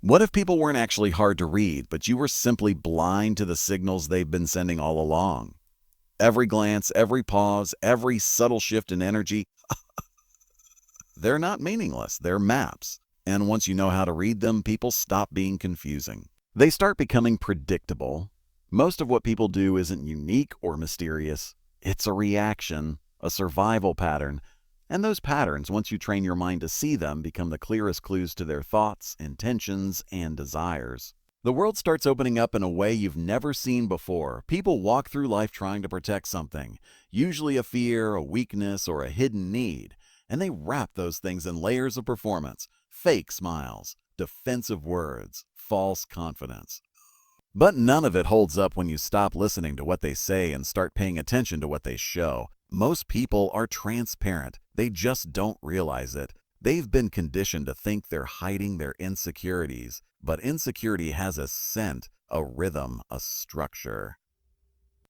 What if people weren't actually hard to read, but you were simply blind to the signals they've been sending all along? Every glance, every pause, every subtle shift in energy, they're not meaningless, they're maps. And once you know how to read them, people stop being confusing. They start becoming predictable. Most of what people do isn't unique or mysterious. It's a reaction, a survival pattern. And those patterns, once you train your mind to see them, become the clearest clues to their thoughts, intentions, and desires. The world starts opening up in a way you've never seen before. People walk through life trying to protect something, usually a fear, a weakness, or a hidden need. And they wrap those things in layers of performance, fake smiles, defensive words, false confidence. But none of it holds up when you stop listening to what they say and start paying attention to what they show. Most people are transparent. They just don't realize it. They've been conditioned to think they're hiding their insecurities, but insecurity has a scent, a rhythm, a structure.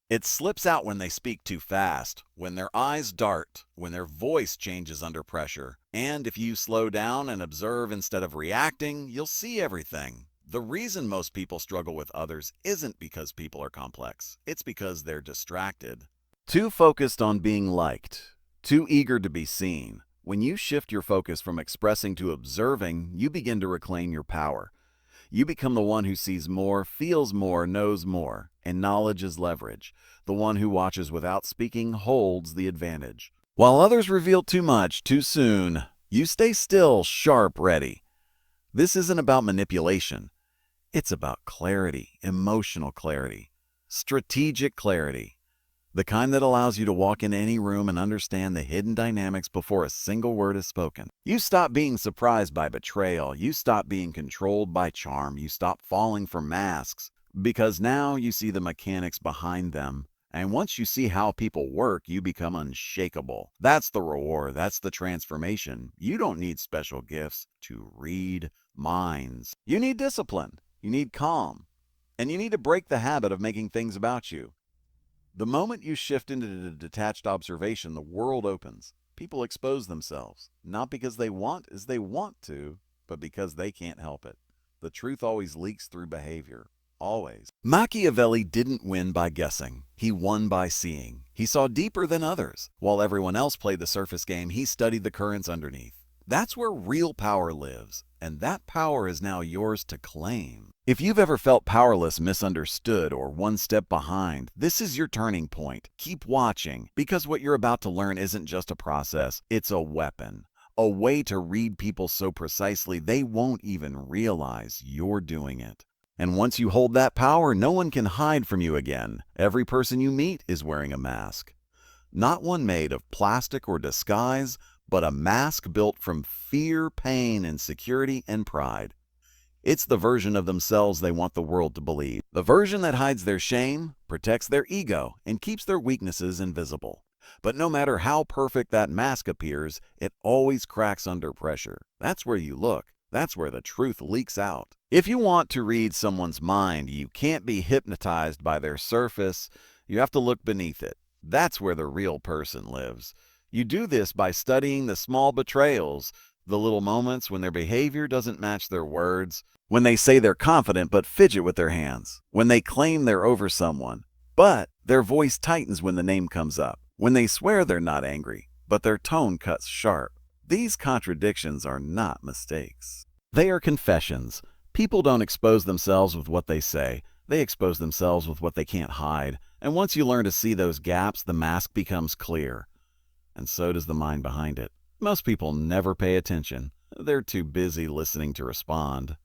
It slips out when they speak too fast, when their eyes dart, when their voice changes under pressure. And if you slow down and observe instead of reacting, you'll see everything. The reason most people struggle with others isn't because people are complex. It's because they're distracted. Too focused on being liked, too eager to be seen. When you shift your focus from expressing to observing, you begin to reclaim your power. You become the one who sees more, feels more, knows more, and knowledge is leverage. The one who watches without speaking holds the advantage. While others reveal too much too soon, you stay still, sharp, ready. This isn't about manipulation. It's about clarity, emotional clarity, strategic clarity. The kind that allows you to walk in any room and understand the hidden dynamics before a single word is spoken. You stop being surprised by betrayal. You stop being controlled by charm. You stop falling for masks because now you see the mechanics behind them. And once you see how people work, you become unshakable. That's the reward. That's the transformation. You don't need special gifts to read minds. You need discipline. You need calm. And you need to break the habit of making things about you. The moment you shift into detached observation, the world opens. People expose themselves, not because they want as they want to, but because they can't help it. The truth always leaks through behavior. Always. Machiavelli didn't win by guessing. He won by seeing. He saw deeper than others. While everyone else played the surface game, he studied the currents underneath. That's where real power lives, and that power is now yours to claim. If you've ever felt powerless, misunderstood, or one step behind, this is your turning point. Keep watching, because what you're about to learn isn't just a process, it's a weapon. A way to read people so precisely they won't even realize you're doing it. And once you hold that power, no one can hide from you again. Every person you meet is wearing a mask. Not one made of plastic or disguise, but a mask built from fear, pain, insecurity, and pride. It's the version of themselves they want the world to believe. The version that hides their shame, protects their ego, and keeps their weaknesses invisible. But no matter how perfect that mask appears, it always cracks under pressure. That's where you look. That's where the truth leaks out. If you want to read someone's mind, you can't be hypnotized by their surface. You have to look beneath it. That's where the real person lives. You do this by studying the small betrayals, the little moments when their behavior doesn't match their words, when they say they're confident but fidget with their hands, when they claim they're over someone, but their voice tightens when the name comes up, when they swear they're not angry, but their tone cuts sharp. These contradictions are not mistakes. They are confessions. People don't expose themselves with what they say. They expose themselves with what they can't hide. And once you learn to see those gaps, the mask becomes clear. And so does the mind behind it. Most people never pay attention. They're too busy listening to respond.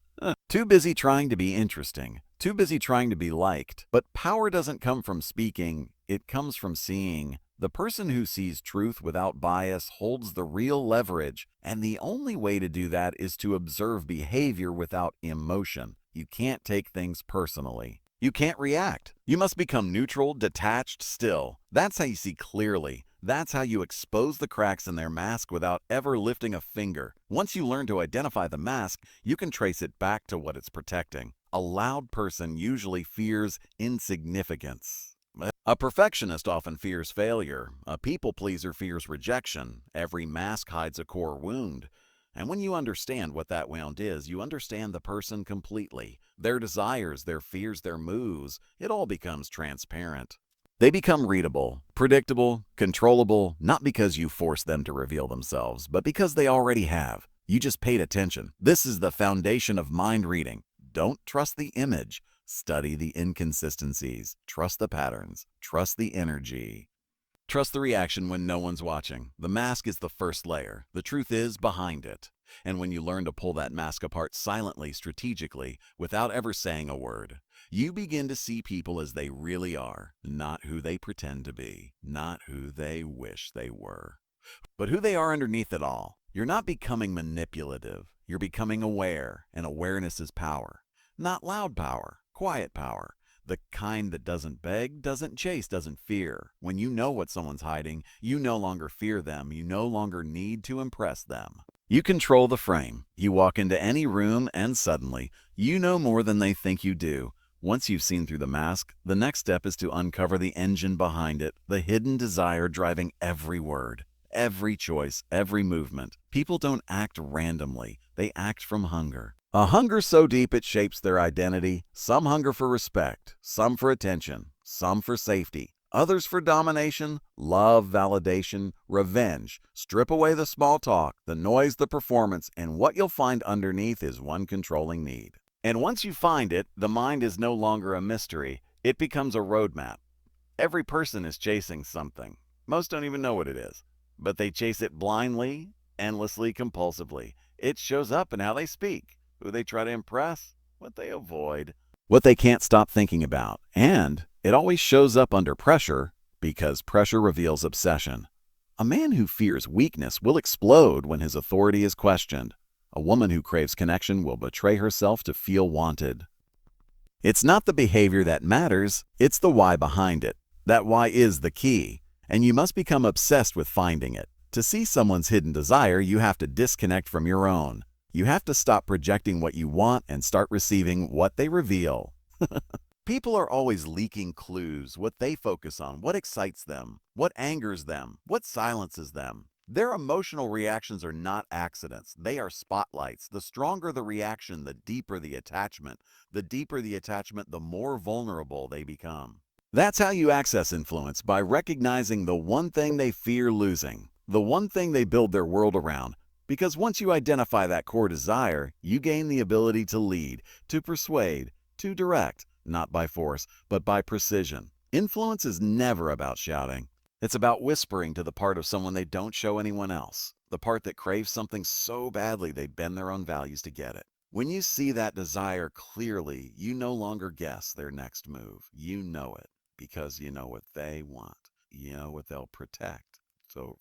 Too busy trying to be interesting. Too busy trying to be liked. But power doesn't come from speaking. It comes from seeing. The person who sees truth without bias holds the real leverage. And the only way to do that is to observe behavior without emotion. You can't take things personally. You can't react. You must become neutral, detached, still. That's how you see clearly. That's how you expose the cracks in their mask without ever lifting a finger. Once you learn to identify the mask, you can trace it back to what it's protecting. A loud person usually fears insignificance. A perfectionist often fears failure. A people pleaser fears rejection. Every mask hides a core wound. And when you understand what that wound is, you understand the person completely. Their desires, their fears, their moves, it all becomes transparent. They become readable, predictable, controllable, not because you force them to reveal themselves, but because they already have. You just paid attention. This is the foundation of mind reading. Don't trust the image. Study the inconsistencies. Trust the patterns. Trust the energy. Trust the reaction when no one's watching. The mask is the first layer. The truth is behind it. And when you learn to pull that mask apart silently, strategically, without ever saying a word, you begin to see people as they really are, not who they pretend to be, not who they wish they were, but who they are underneath it all. You're not becoming manipulative. You're becoming aware, and awareness is power. Not loud power, quiet power. The kind that doesn't beg, doesn't chase, doesn't fear. When you know what someone's hiding, you no longer fear them. You no longer need to impress them. You control the frame. You walk into any room and suddenly, you know more than they think you do. Once you've seen through the mask, the next step is to uncover the engine behind it, the hidden desire driving every word, every choice, every movement. People don't act randomly. They act from hunger. A hunger so deep it shapes their identity. Some hunger for respect, some for attention, some for safety, others for domination, love, validation, revenge. Strip away the small talk, the noise, the performance, and what you'll find underneath is one controlling need. And once you find it, the mind is no longer a mystery. It becomes a roadmap. Every person is chasing something. Most don't even know what it is, but they chase it blindly, endlessly, compulsively. It shows up in how they speak, who they try to impress, what they avoid, what they can't stop thinking about. And it always shows up under pressure because pressure reveals obsession. A man who fears weakness will explode when his authority is questioned. A woman who craves connection will betray herself to feel wanted. It's not the behavior that matters, it's the why behind it. That why is the key, and you must become obsessed with finding it. To see someone's hidden desire, you have to disconnect from your own. You have to stop projecting what you want and start receiving what they reveal. People are always leaking clues, what they focus on, what excites them, what angers them, what silences them. Their emotional reactions are not accidents. They are spotlights. The stronger the reaction, the deeper the attachment. The deeper the attachment, the more vulnerable they become. That's how you access influence, by recognizing the one thing they fear losing, the one thing they build their world around. Because once you identify that core desire, you gain the ability to lead, to persuade, to direct, not by force, but by precision. Influence is never about shouting. It's about whispering to the part of someone they don't show anyone else, the part that craves something so badly they bend their own values to get it. When you see that desire clearly, you no longer guess their next move. You know it because you know what they want. You know what they'll protect. So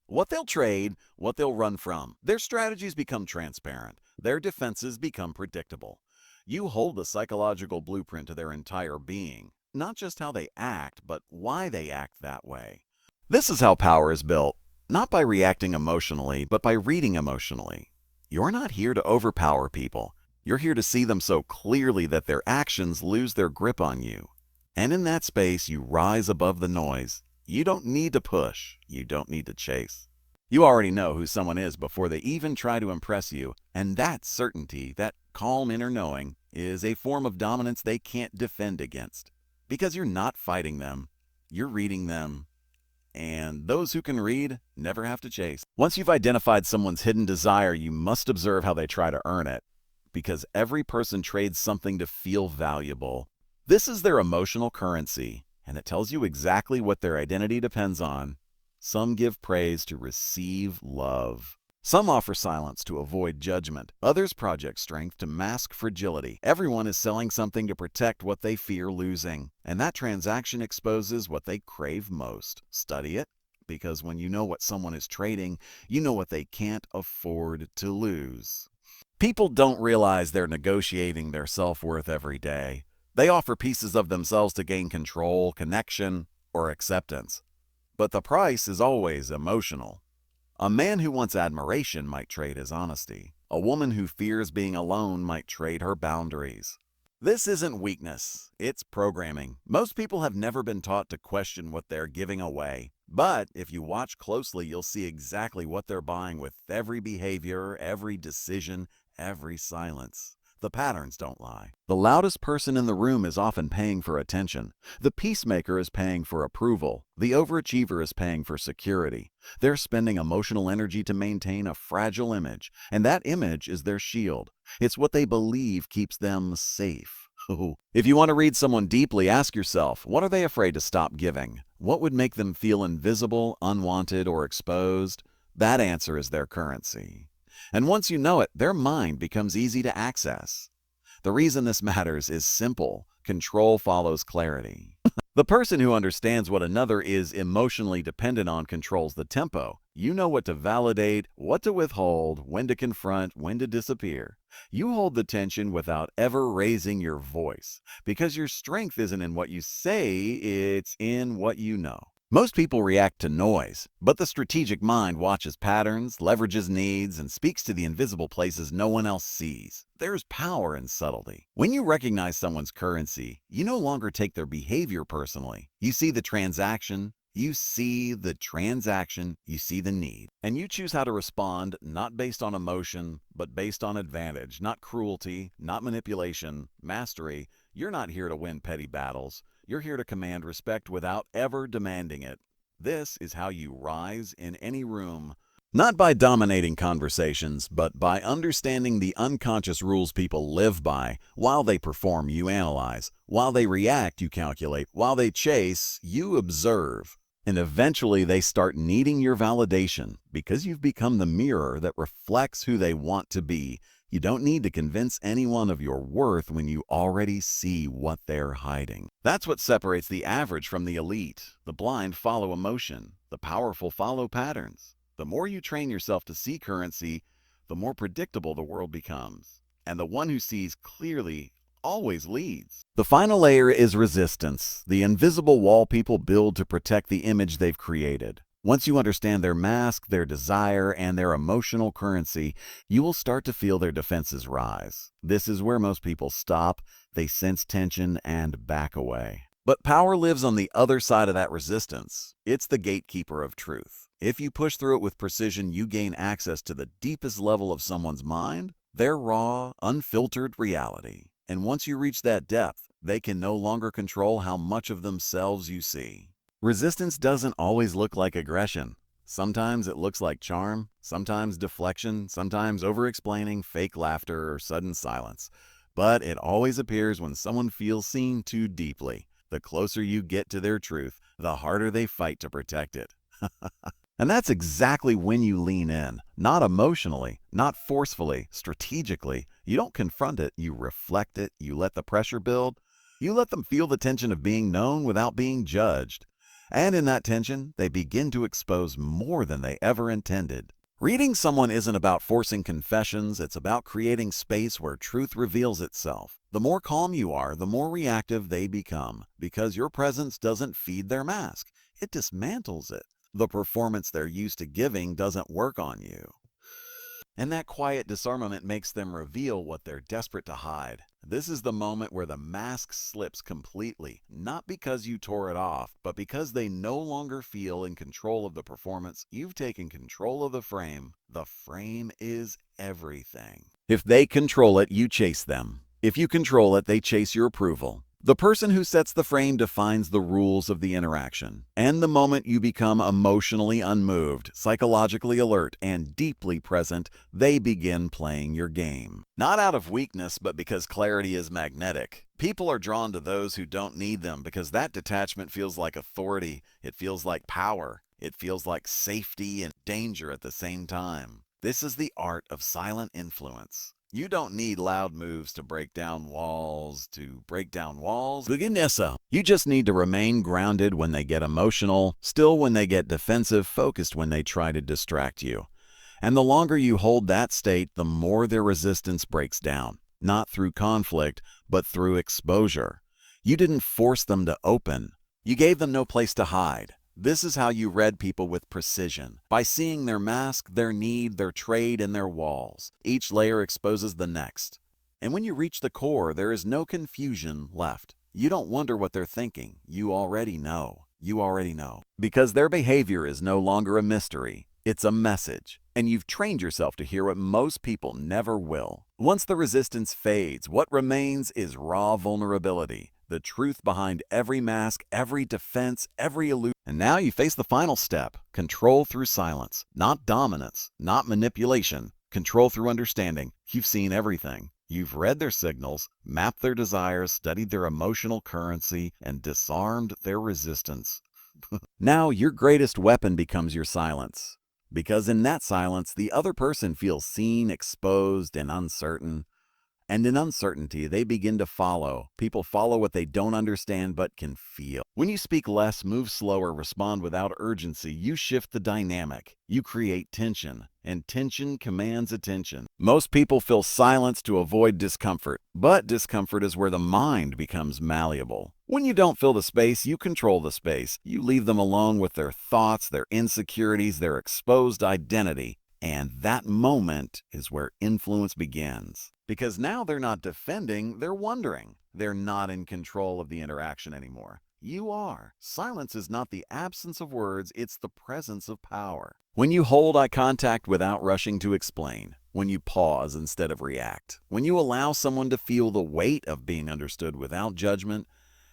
what they'll trade, what they'll run from. Their strategies become transparent. Their defenses become predictable. You hold the psychological blueprint to their entire being, not just how they act, but why they act that way. This is how power is built, not by reacting emotionally, but by reading emotionally. You're not here to overpower people. You're here to see them so clearly that their actions lose their grip on you. And in that space, you rise above the noise. You don't need to push. You don't need to chase. You already know who someone is before they even try to impress you, and that certainty, that calm inner knowing, is a form of dominance they can't defend against. Because you're not fighting them, you're reading them. And those who can read never have to chase. Once you've identified someone's hidden desire, you must observe how they try to earn it. Because every person trades something to feel valuable. This is their emotional currency, and it tells you exactly what their identity depends on. Some give praise to receive love. Some offer silence to avoid judgment. Others project strength to mask fragility. Everyone is selling something to protect what they fear losing. And that transaction exposes what they crave most. Study it, because when you know what someone is trading, you know what they can't afford to lose. People don't realize they're negotiating their self-worth every day. They offer pieces of themselves to gain control, connection, or acceptance. But the price is always emotional. A man who wants admiration might trade his honesty. A woman who fears being alone might trade her boundaries. This isn't weakness, it's programming. Most people have never been taught to question what they're giving away. But if you watch closely, you'll see exactly what they're buying with every behavior, every decision, every silence. The patterns don't lie. The loudest person in the room is often paying for attention. The peacemaker is paying for approval. The overachiever is paying for security. They're spending emotional energy to maintain a fragile image, and that image is their shield. It's what they believe keeps them safe. If you want to read someone deeply, ask yourself, what are they afraid to stop giving? What would make them feel invisible, unwanted, or exposed? That answer is their currency. And once you know it, their mind becomes easy to access. The reason this matters is simple. Control follows clarity. The person who understands what another is emotionally dependent on controls the tempo. You know what to validate, what to withhold, when to confront, when to disappear. You hold the tension without ever raising your voice, because your strength isn't in what you say, it's in what you know. Most people react to noise, but the strategic mind watches patterns, leverages needs, and speaks to the invisible places no one else sees. There's power in subtlety. When you recognize someone's currency, you no longer take their behavior personally. You see the transaction, you see the need. And you choose how to respond, not based on emotion, but based on advantage, not cruelty, not manipulation, mastery. You're not here to win petty battles. You're here to command respect without ever demanding it. This is how you rise in any room. Not by dominating conversations, but by understanding the unconscious rules people live by. While they perform, you analyze. While they react, you calculate. While they chase, you observe. And eventually they start needing your validation because you've become the mirror that reflects who they want to be. You don't need to convince anyone of your worth when you already see what they're hiding. That's what separates the average from the elite. The blind follow emotion. The powerful follow patterns. The more you train yourself to see currency, the more predictable the world becomes. And the one who sees clearly always leads. The final layer is resistance, the invisible wall people build to protect the image they've created. Once you understand their mask, their desire, and their emotional currency, you will start to feel their defenses rise. This is where most people stop, they sense tension, and back away. But power lives on the other side of that resistance. It's the gatekeeper of truth. If you push through it with precision, you gain access to the deepest level of someone's mind, their raw, unfiltered reality. And once you reach that depth, they can no longer control how much of themselves you see. Resistance doesn't always look like aggression. Sometimes it looks like charm, sometimes deflection, sometimes over-explaining, fake laughter, or sudden silence. But it always appears when someone feels seen too deeply. The closer you get to their truth, the harder they fight to protect it. And that's exactly when you lean in. Not emotionally, not forcefully, strategically. You don't confront it, you reflect it, you let the pressure build. You let them feel the tension of being known without being judged. And in that tension, they begin to expose more than they ever intended. Reading someone isn't about forcing confessions, it's about creating space where truth reveals itself. The more calm you are, the more reactive they become, because your presence doesn't feed their mask, it dismantles it. The performance they're used to giving doesn't work on you. And that quiet disarmament makes them reveal what they're desperate to hide. This is the moment where the mask slips completely, not because you tore it off, but because they no longer feel in control of the performance. You've taken control of the frame. The frame is everything. If they control it, you chase them. If you control it, they chase your approval. The person who sets the frame defines the rules of the interaction. And the moment you become emotionally unmoved, psychologically alert, and deeply present, they begin playing your game. Not out of weakness, but because clarity is magnetic. People are drawn to those who don't need them because that detachment feels like authority, it feels like power, it feels like safety and danger at the same time. This is the art of silent influence. You don't need loud moves to break down walls. Beginessa. You just need to remain grounded when they get emotional, still when they get defensive, focused when they try to distract you. And the longer you hold that state, the more their resistance breaks down. Not through conflict, but through exposure. You didn't force them to open. You gave them no place to hide. This is how you read people with precision, by seeing their mask, their need, their trade, and their walls. Each layer exposes the next. And when you reach the core, there is no confusion left. You don't wonder what they're thinking. You already know. You already know. Because their behavior is no longer a mystery. It's a message, and you've trained yourself to hear what most people never will. Once the resistance fades, what remains is raw vulnerability, the truth behind every mask, every defense, every illusion. And now you face the final step, control through silence. Not dominance, not manipulation, control through understanding. You've seen everything. You've read their signals, mapped their desires, studied their emotional currency, and disarmed their resistance. Now your greatest weapon becomes your silence. Because in that silence, the other person feels seen, exposed, and uncertain. And in uncertainty, they begin to follow. People follow what they don't understand but can feel. When you speak less, move slower, respond without urgency, you shift the dynamic. You create tension, and tension commands attention. Most people fill silence to avoid discomfort, but discomfort is where the mind becomes malleable. When you don't fill the space, you control the space. You leave them alone with their thoughts, their insecurities, their exposed identity. And that moment is where influence begins. Because now they're not defending, they're wondering. They're not in control of the interaction anymore. You are. Silence is not the absence of words, it's the presence of power. When you hold eye contact without rushing to explain, when you pause instead of react, when you allow someone to feel the weight of being understood without judgment,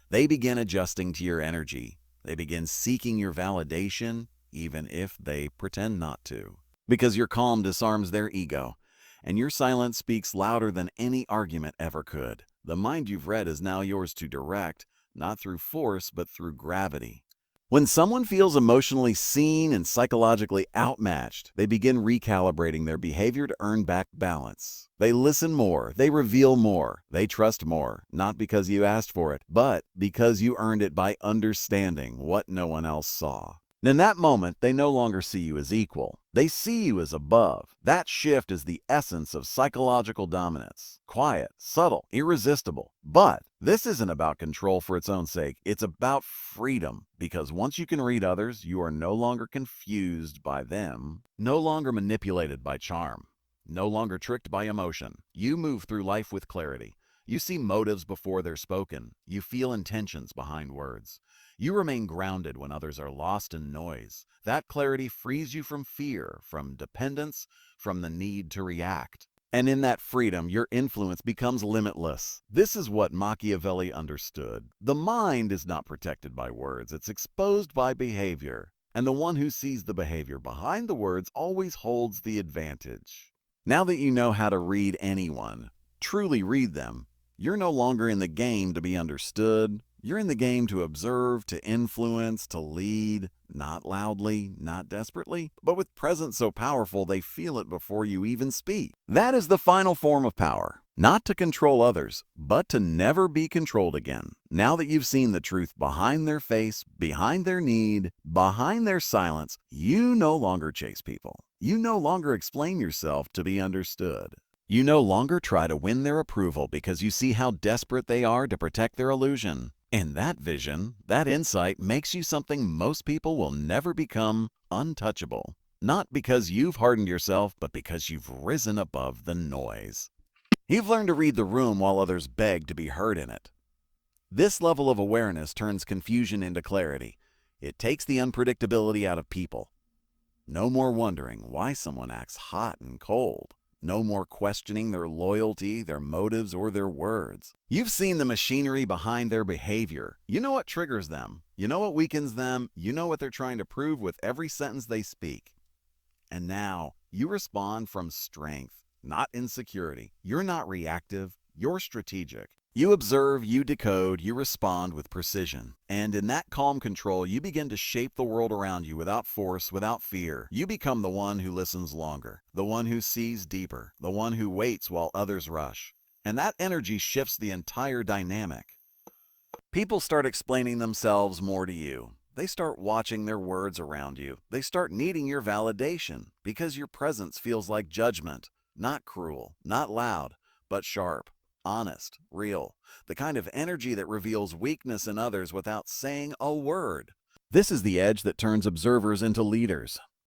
they begin adjusting to your energy. They begin seeking your validation, even if they pretend not to. Because your calm disarms their ego, and your silence speaks louder than any argument ever could. The mind you've read is now yours to direct, not through force, but through gravity. When someone feels emotionally seen and psychologically outmatched, they begin recalibrating their behavior to earn back balance. They listen more, they reveal more, they trust more, not because you asked for it, but because you earned it by understanding what no one else saw. In that moment, they no longer see you as equal. They see you as above. That shift is the essence of psychological dominance. Quiet, subtle, irresistible. But this isn't about control for its own sake. It's about freedom. Because once you can read others, you are no longer confused by them, no longer manipulated by charm, no longer tricked by emotion. You move through life with clarity. You see motives before they're spoken. You feel intentions behind words. You remain grounded when others are lost in noise. That clarity frees you from fear, from dependence, from the need to react. And in that freedom, your influence becomes limitless. This is what Machiavelli understood. The mind is not protected by words, it's exposed by behavior. And the one who sees the behavior behind the words always holds the advantage. Now that you know how to read anyone, truly read them, you're no longer in the game to be understood. You're in the game to observe, to influence, to lead, not loudly, not desperately, but with presence so powerful they feel it before you even speak. That is the final form of power. Not to control others, but to never be controlled again. Now that you've seen the truth behind their face, behind their need, behind their silence, you no longer chase people. You no longer explain yourself to be understood. You no longer try to win their approval because you see how desperate they are to protect their illusion. And that vision, that insight makes you something most people will never become: untouchable. Not because you've hardened yourself, but because you've risen above the noise. You've learned to read the room while others beg to be heard in it. This level of awareness turns confusion into clarity. It takes the unpredictability out of people. No more wondering why someone acts hot and cold. No more questioning their loyalty, their motives, or their words. You've seen the machinery behind their behavior. You know what triggers them. You know what weakens them. You know what they're trying to prove with every sentence they speak. And now you respond from strength, not insecurity. You're not reactive. You're strategic. You observe, you decode, you respond with precision. And in that calm control, you begin to shape the world around you without force, without fear. You become the one who listens longer, the one who sees deeper, the one who waits while others rush. And that energy shifts the entire dynamic. People start explaining themselves more to you. They start watching their words around you. They start needing your validation because your presence feels like judgment. Not cruel, not loud, but sharp. Honest, real, the kind of energy that reveals weakness in others without saying a word. This is the edge that turns observers into leaders.